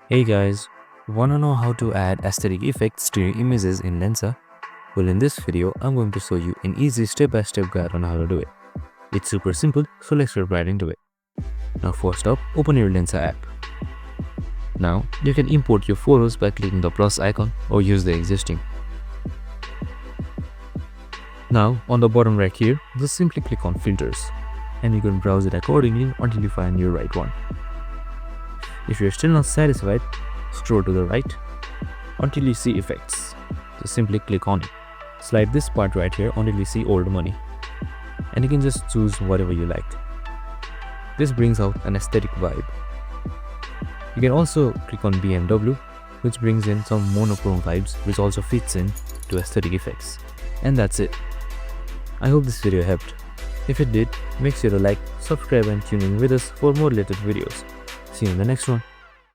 Hey guys, wanna know how to add aesthetic effects to your images in Lensa? Well, in this video, I'm going to show you an easy step-by-step guide on how to do it. It's super simple, so let's get right into it. Now first up, open your Lensa app. Now, you can import your photos by clicking the plus icon or use the existing. Now, on the bottom right here, just simply click on filters and you can browse it accordingly until you find your right one. If you're still not satisfied, scroll to the right until you see effects. Just simply click on it. Slide this part right here until you see old money. And you can just choose whatever you like. This brings out an aesthetic vibe. You can also click on BMW, which brings in some monochrome vibes, which also fits in to aesthetic effects. And that's it. I hope this video helped. If it did, make sure to like, subscribe and tune in with us for more related videos. See you in the next one.